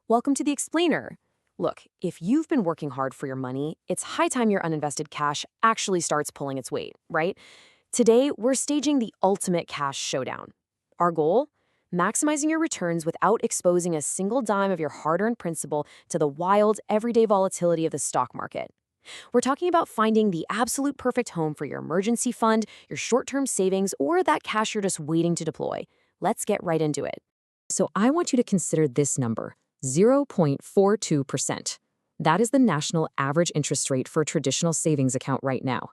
Welcome to the Explainer. Look, if you've been working hard for your money, it's high time your uninvested cash actually starts pulling its weight, right? Today, we're staging the ultimate cash showdown. Our goal? Maximizing your returns without exposing a single dime of your hard-earned principal to the wild, everyday volatility of the stock market. We're talking about finding the absolute perfect home for your emergency fund, your short-term savings, or that cash you're just waiting to deploy. Let's get right into it. So I want you to consider this number, 0.42%. That is the national average interest rate for a traditional savings account right now.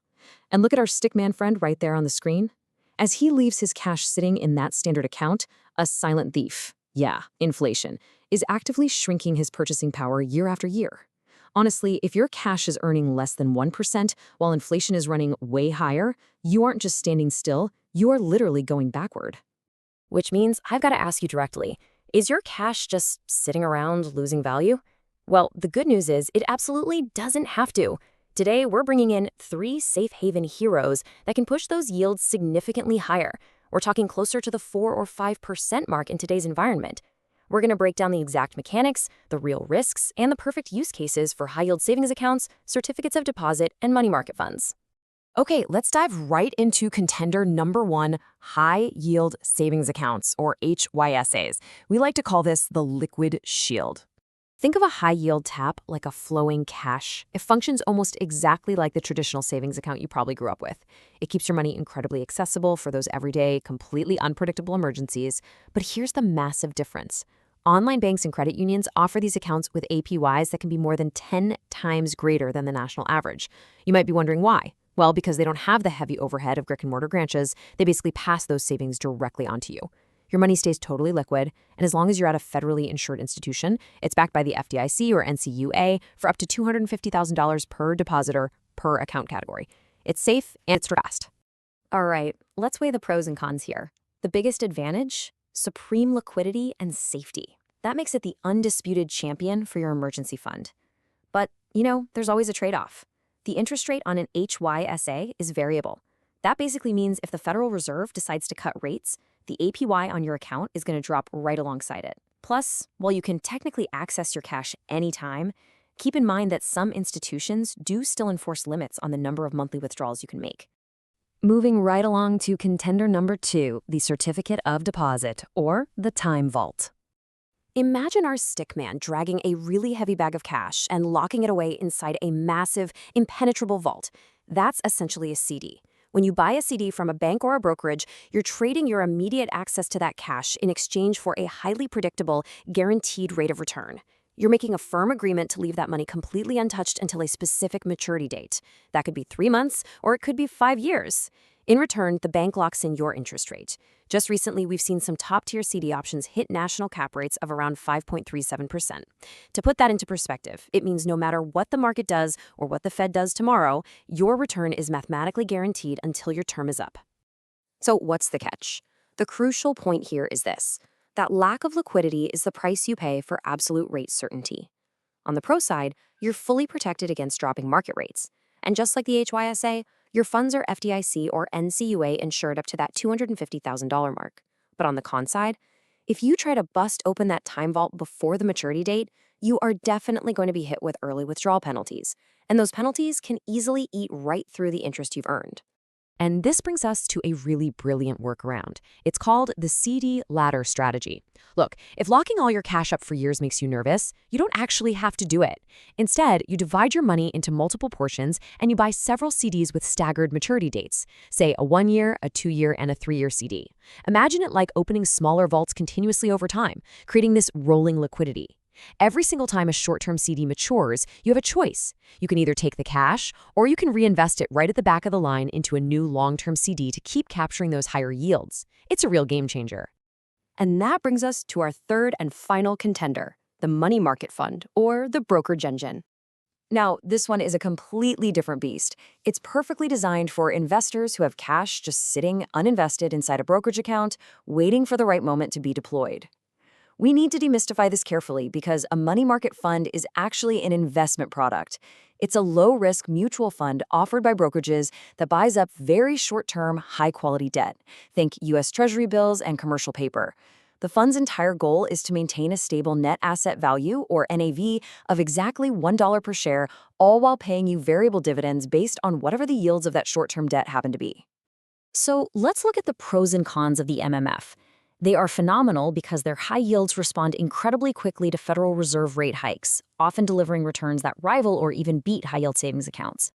And look at our stickman friend right there on the screen. As he leaves his cash sitting in that standard account, a silent thief, yeah, inflation, is actively shrinking his purchasing power year after year. Honestly, if your cash is earning less than 1% while inflation is running way higher, you aren't just standing still, you are literally going backward. Which means I've got to ask you directly, is your cash just sitting around losing value? Well, the good news is it absolutely doesn't have to. Today, we're bringing in 3 safe haven heroes that can push those yields significantly higher. We're talking closer to the 4 or 5% mark in today's environment. We're going to break down the exact mechanics, the real risks, and the perfect use cases for high-yield savings accounts, certificates of deposit, and money market funds. Okay, let's dive right into contender number 1, high-yield savings accounts, or HYSAs. We like to call this the liquid shield. Think of a high-yield tap like a flowing cash. It functions almost exactly like the traditional savings account you probably grew up with. It keeps your money incredibly accessible for those everyday, completely unpredictable emergencies. But here's the massive difference. Online banks and credit unions offer these accounts with APYs that can be more than 10 times greater than the national average. You might be wondering why. Well, because they don't have the heavy overhead of brick-and-mortar branches, they basically pass those savings directly onto you. Your money stays totally liquid, and as long as you're at a federally insured institution, it's backed by the FDIC or NCUA for up to $250,000 per depositor per account category. It's safe and it's fast. All right, let's weigh the pros and cons here. The biggest advantage? Supreme liquidity and safety. That makes it the undisputed champion for your emergency fund. But, there's always a trade-off. The interest rate on an HYSA is variable. That basically means if the Federal Reserve decides to cut rates, the APY on your account is going to drop right alongside it. Plus, while you can technically access your cash anytime, keep in mind that some institutions do still enforce limits on the number of monthly withdrawals you can make. Moving right along to contender number 2, the Certificate of Deposit, or the Time Vault. Imagine our stickman dragging a really heavy bag of cash and locking it away inside a massive, impenetrable vault. That's essentially a CD. When you buy a CD from a bank or a brokerage, you're trading your immediate access to that cash in exchange for a highly predictable, guaranteed rate of return. You're making a firm agreement to leave that money completely untouched until a specific maturity date. That could be 3 months, or it could be 5 years. In return, the bank locks in your interest rate. Just recently, we've seen some top-tier CD options hit national cap rates of around 5.37%. To put that into perspective, it means no matter what the market does or what the Fed does tomorrow, your return is mathematically guaranteed until your term is up. So what's the catch? The crucial point here is this: that lack of liquidity is the price you pay for absolute rate certainty. On the pro side, you're fully protected against dropping market rates. And just like the HYSA, your funds are FDIC or NCUA insured up to that $250,000 mark. But on the con side, if you try to bust open that time vault before the maturity date, you are definitely going to be hit with early withdrawal penalties. And those penalties can easily eat right through the interest you've earned. And this brings us to a really brilliant workaround. It's called the CD ladder strategy. Look, if locking all your cash up for years makes you nervous, you don't actually have to do it. Instead, you divide your money into multiple portions and you buy several CDs with staggered maturity dates, say a 1-year, a 2-year, and a 3-year CD. Imagine it like opening smaller vaults continuously over time, creating this rolling liquidity. Every single time a short-term CD matures, you have a choice. You can either take the cash, or you can reinvest it right at the back of the line into a new long-term CD to keep capturing those higher yields. It's a real game changer. And that brings us to our third and final contender, the money market fund, or the brokerage engine. Now, this one is a completely different beast. It's perfectly designed for investors who have cash just sitting uninvested inside a brokerage account, waiting for the right moment to be deployed. We need to demystify this carefully because a money market fund is actually an investment product. It's a low-risk mutual fund offered by brokerages that buys up very short-term, high-quality debt. Think U.S. Treasury bills and commercial paper. The fund's entire goal is to maintain a stable net asset value, or NAV, of exactly $1 per share, all while paying you variable dividends based on whatever the yields of that short-term debt happen to be. So let's look at the pros and cons of the MMF. They are phenomenal because their high yields respond incredibly quickly to Federal Reserve rate hikes, often delivering returns that rival or even beat high-yield savings accounts.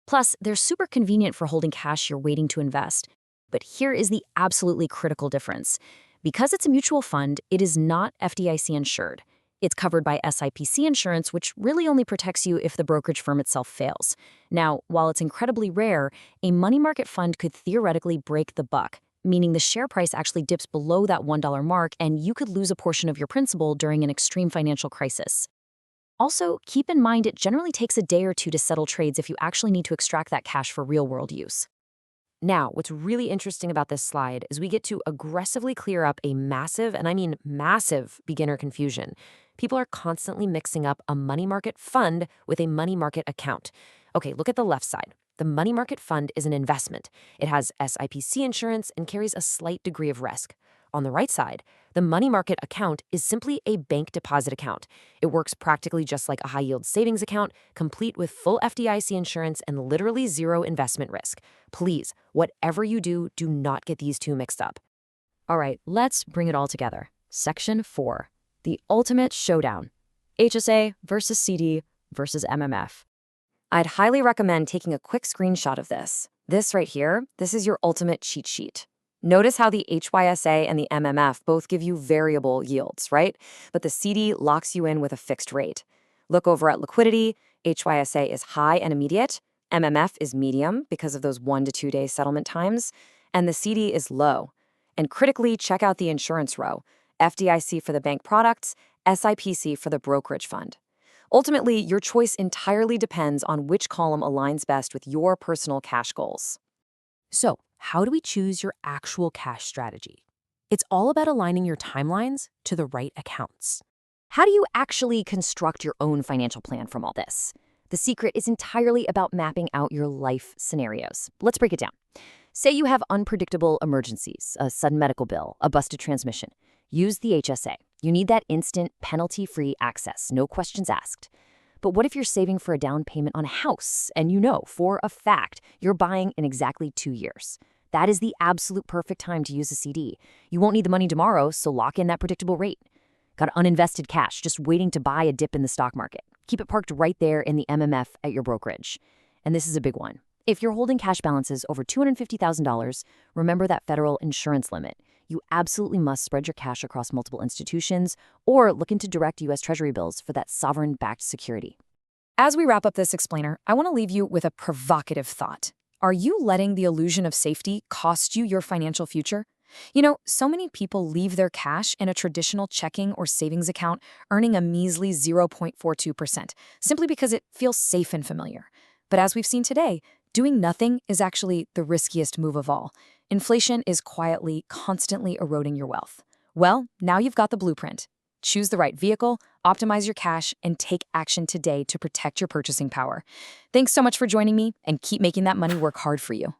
Plus, they're super convenient for holding cash you're waiting to invest. But here is the absolutely critical difference. Because it's a mutual fund, it is not FDIC insured. It's covered by SIPC insurance, which really only protects you if the brokerage firm itself fails. Now, while it's incredibly rare, a money market fund could theoretically break the buck, meaning the share price actually dips below that $1 mark and you could lose a portion of your principal during an extreme financial crisis. Also, keep in mind it generally takes a day or two to settle trades if you actually need to extract that cash for real-world use. Now, what's really interesting about this slide is we get to aggressively clear up a massive, and I mean massive, beginner confusion. People are constantly mixing up a money market fund with a money market account. Okay, look at the left side. The money market fund is an investment. It has SIPC insurance and carries a slight degree of risk. On the right side, the money market account is simply a bank deposit account. It works practically just like a high-yield savings account, complete with full FDIC insurance and literally zero investment risk. Please, whatever you do, do not get these two mixed up. All right, let's bring it all together. Section 4, the ultimate showdown. HSA versus CD versus MMF. I'd highly recommend taking a quick screenshot of this. This right here, this is your ultimate cheat sheet. Notice how the HYSA and the MMF both give you variable yields, right? But the CD locks you in with a fixed rate. Look over at liquidity. HYSA is high and immediate. MMF is medium because of those 1 to 2 day settlement times. And the CD is low. And critically, check out the insurance row. FDIC for the bank products, SIPC for the brokerage fund. Ultimately, your choice entirely depends on which column aligns best with your personal cash goals. So, how do we choose your actual cash strategy? It's all about aligning your timelines to the right accounts. How do you actually construct your own financial plan from all this? The secret is entirely about mapping out your life scenarios. Let's break it down. Say you have unpredictable emergencies, a sudden medical bill, a busted transmission. Use the HSA. You need that instant, penalty-free access, no questions asked. But what if you're saving for a down payment on a house and you know for a fact you're buying in exactly 2 years? That is the absolute perfect time to use a CD. You won't need the money tomorrow, so lock in that predictable rate. Got uninvested cash just waiting to buy a dip in the stock market. Keep it parked right there in the MMF at your brokerage. And this is a big one. If you're holding cash balances over $250,000, remember that federal insurance limit. You absolutely must spread your cash across multiple institutions or look into direct U.S. Treasury bills for that sovereign-backed security. As we wrap up this explainer, I want to leave you with a provocative thought. Are you letting the illusion of safety cost you your financial future? You know, so many people leave their cash in a traditional checking or savings account earning a measly 0.42%, simply because it feels safe and familiar. But as we've seen today, doing nothing is actually the riskiest move of all. Inflation is quietly, constantly eroding your wealth. Well, now you've got the blueprint. Choose the right vehicle, optimize your cash, and take action today to protect your purchasing power. Thanks so much for joining me, and keep making that money work hard for you.